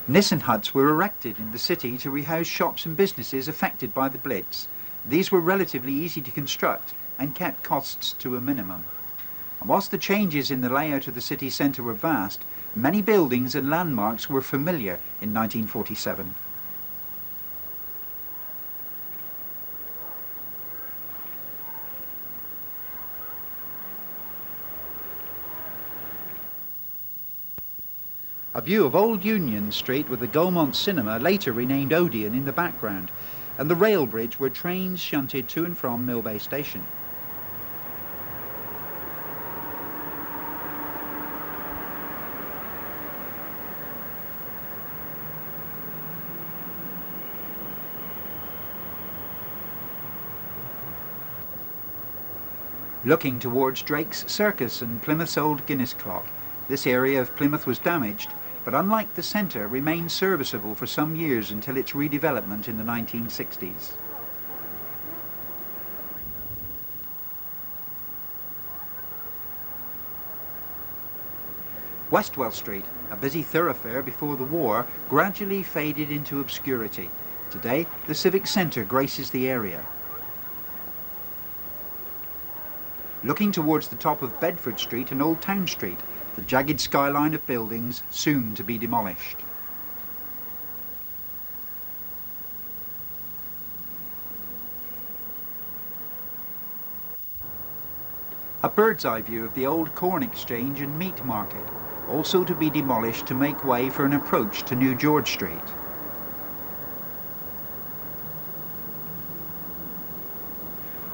Nissen huts were erected in the city to rehouse shops and businesses affected by the Blitz. These were relatively easy to construct and kept costs to a minimum. And whilst the changes in the layout of the city centre were vast, many buildings and landmarks were familiar in 1947. A view of Old Union Street with the Gaumont Cinema, later renamed Odeon, in the background, and the rail bridge where trains shunted to and from Millbay Station. Looking towards Drake's Circus and Plymouth's old Guinness clock, this area of Plymouth was damaged, but unlike the centre, remained serviceable for some years until its redevelopment in the 1960s. Westwell Street, a busy thoroughfare before the war, gradually faded into obscurity. Today, the Civic Centre graces the area. Looking towards the top of Bedford Street and Old Town Street, the jagged skyline of buildings soon to be demolished. A bird's eye view of the old corn exchange and meat market, also to be demolished to make way for an approach to New George Street.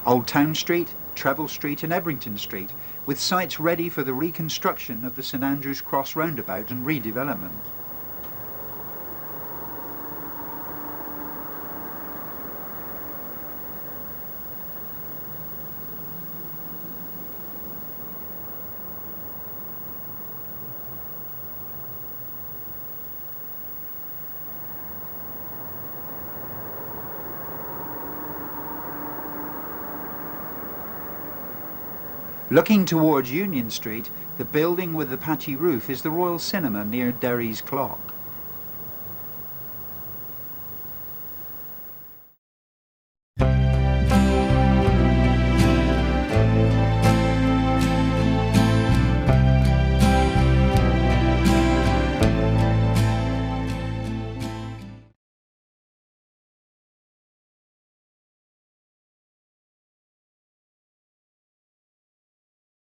Old Town Street, Treville Street and Ebrington Street, with sites ready for the reconstruction of the St Andrew's Cross roundabout and redevelopment. Looking towards Union Street, the building with the patchy roof is the Royal Cinema near Derry's Clock.